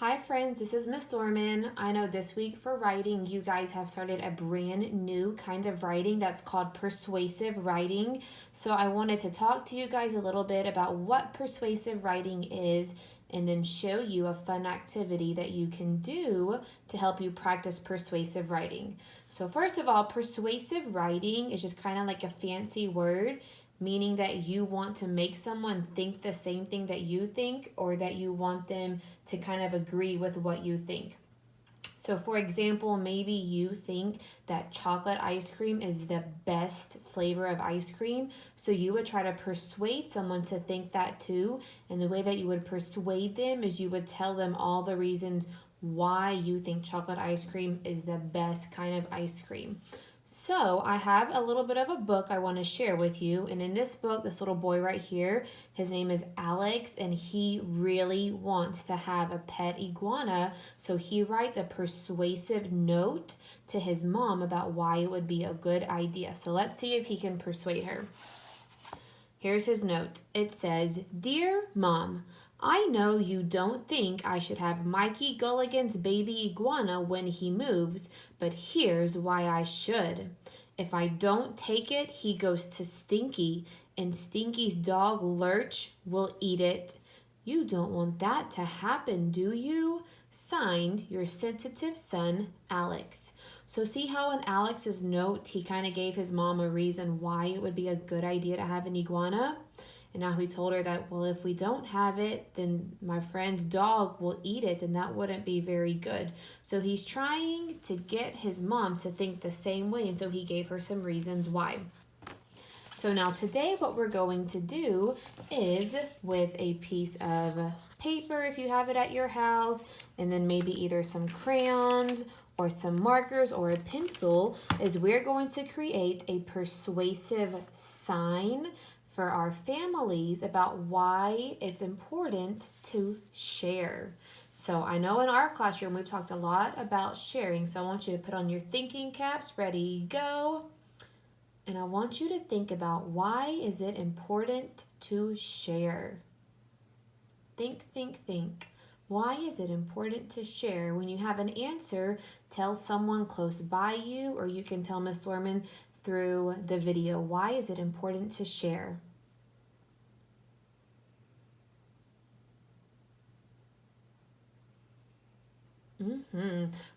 Hi friends, this is Miss Dorman. I know this week for writing, you guys have started a brand new kind of writing that's called persuasive writing. So I wanted to talk to you guys a little bit about what persuasive writing is and then show you a fun activity that you can do to help you practice persuasive writing. So first of all, persuasive writing is just kind of like a fancy word, meaning that you want to make someone think the same thing that you think, or that you want them to kind of agree with what you think. So, for example, maybe you think that chocolate ice cream is the best flavor of ice cream. So, you would try to persuade someone to think that too. And the way that you would persuade them is you would tell them all the reasons why you think chocolate ice cream is the best kind of ice cream. So, I have a little bit of a book I want to share with you. And in this book, this little boy right here, his name is Alex, and he really wants to have a pet iguana. So, he writes a persuasive note to his mom about why it would be a good idea. So, let's see if he can persuade her. Here's his note. It says, "Dear Mom, I know you don't think I should have Mikey Gulligan's baby iguana when he moves, but here's why I should. If I don't take it, he goes to Stinky, and Stinky's dog Lurch will eat it. You don't want that to happen, do you? Signed, your sensitive son, Alex." So see how in Alex's note, he kind of gave his mom a reason why it would be a good idea to have an iguana? And now he told her that, well, if we don't have it, then my friend's dog will eat it, and that wouldn't be very good. So he's trying to get his mom to think the same way, and so he gave her some reasons why. So now today what we're going to do is, with a piece of paper if you have it at your house, and then maybe either some crayons or some markers or a pencil, is we're going to create a persuasive sign for our families about why it's important to share. So I know in our classroom we've talked a lot about sharing, so I want you to put on your thinking caps, ready, go. And I want you to think about, why is it important to share? Think, think, think. Why is it important to share? When you have an answer, tell someone close by you, or you can tell Miss Dorman through the video. Why is it important to share?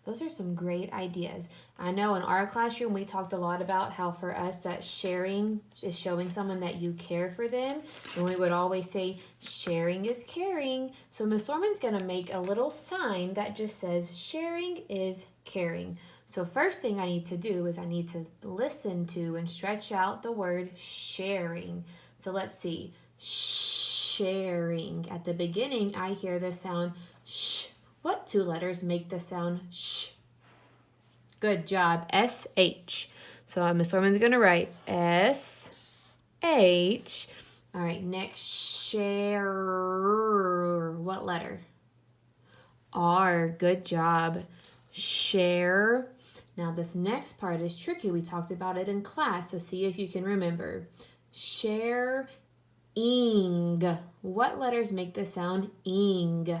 Those are some great ideas. I know in our classroom we talked a lot about how for us that sharing is showing someone that you care for them. And we would always say sharing is caring. So Miss Orman's going to make a little sign that just says sharing is caring. So first thing I need to do is I need to listen to and stretch out the word sharing. So let's see. Sharing. At the beginning I hear the sound sh. What two letters make the sound sh? Good job, S-H. So Miss Orman's going to write S-H. All right, next, share. What letter? R. Good job. Share. Now this next part is tricky. We talked about it in class, so see if you can remember. Share-ing. What letters make the sound ing?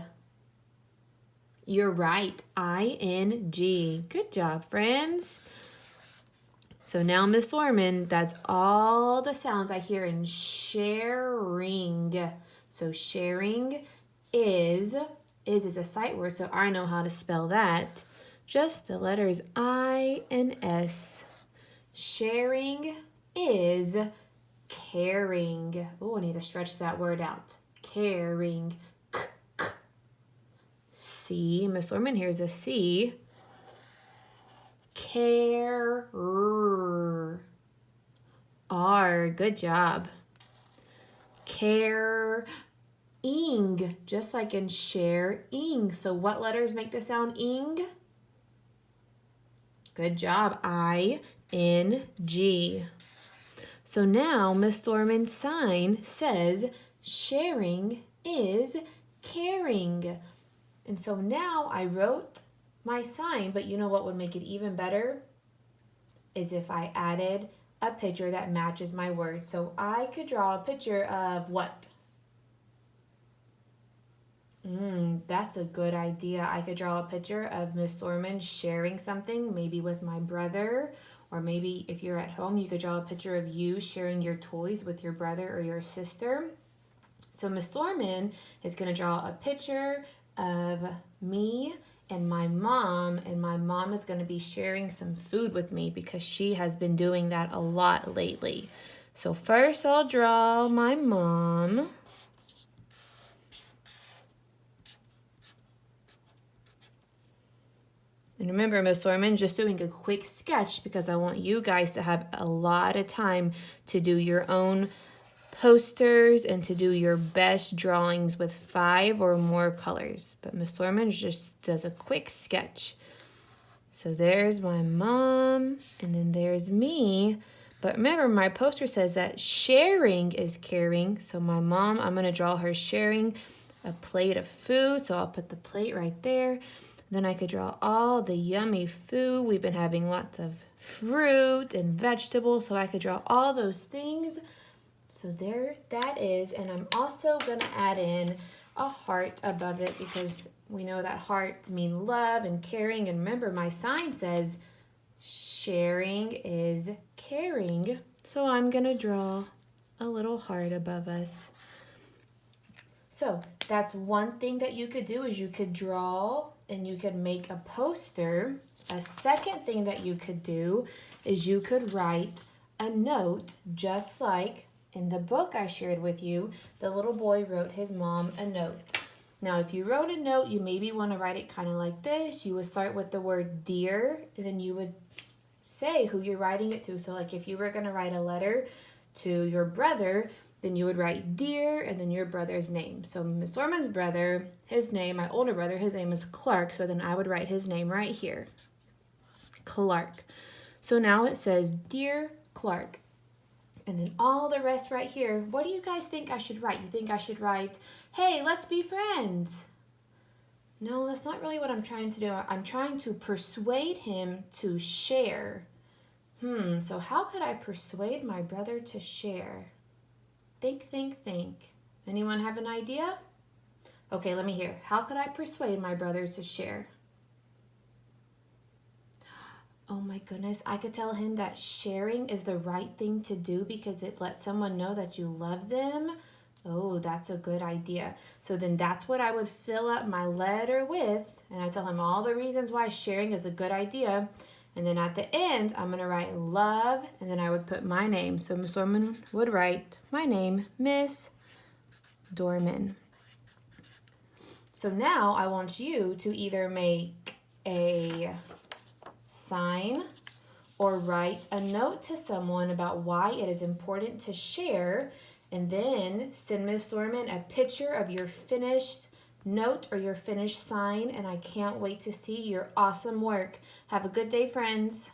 You're right, I-N-G. Good job, friends. So now, Miss Orman, that's all the sounds I hear in sharing. So sharing is a sight word, so I know how to spell that. Just the letters I and S. Sharing is caring. Oh, I need to stretch that word out. Caring. C. Miss Orman, here's a C. Care. R. Good job. Care. Ing. Just like in share, ing. So what letters make the sound ing? Good job. I-N-G. So now Miss Orman's sign says sharing is caring. And so now I wrote my sign, but you know what would make it even better? Is if I added a picture that matches my word. So I could draw a picture of what? That's a good idea. I could draw a picture of Miss Thorman sharing something, maybe with my brother, or maybe if you're at home, you could draw a picture of you sharing your toys with your brother or your sister. So Miss Thorman is going to draw a picture of me and my mom is going to be sharing some food with me because she has been doing that a lot lately. So first I'll draw my mom. And remember, Miss Thorman, just doing a quick sketch because I want you guys to have a lot of time to do your own posters and to do your best drawings with 5 or more colors. But Miss Thorman just does a quick sketch. So there's my mom, and then there's me. But remember, my poster says that sharing is caring. So my mom, I'm going to draw her sharing a plate of food. So I'll put the plate right there. Then I could draw all the yummy food. We've been having lots of fruit and vegetables, so I could draw all those things. So there that is, and I'm also gonna add in a heart above it because we know that hearts mean love and caring. And remember, my sign says sharing is caring. So I'm gonna draw a little heart above us. So that's one thing that you could do is you could draw and you could make a poster. A second thing that you could do is you could write a note just like in the book I shared with you. The little boy wrote his mom a note. Now, if you wrote a note, you maybe want to write it kind of like this. You would start with the word dear, and then you would say who you're writing it to. So like if you were going to write a letter to your brother, then you would write dear and then your brother's name. So Miss Thorman's brother, his name, my older brother, his name is Clark. So then I would write his name right here, Clark. So now it says, Dear Clark. And then all the rest right here, what do you guys think I should write? You think I should write, hey, let's be friends? No, that's not really what I'm trying to do. I'm trying to persuade him to share. So how could I persuade my brother to share? Think, think, think. Anyone have an idea? Okay, let me hear. How could I persuade my brother to share? Oh my goodness, I could tell him that sharing is the right thing to do because it lets someone know that you love them. Oh, that's a good idea. So then that's what I would fill up my letter with, and I tell him all the reasons why sharing is a good idea. And then at the end, I'm going to write love, and then I would put my name. So Miss Dorman would write my name, Miss Dorman. So now I want you to either make a sign or write a note to someone about why it is important to share, and then send Miss Dorman a picture of your finished note or your finished sign, and I can't wait to see your awesome work. Have a good day, friends.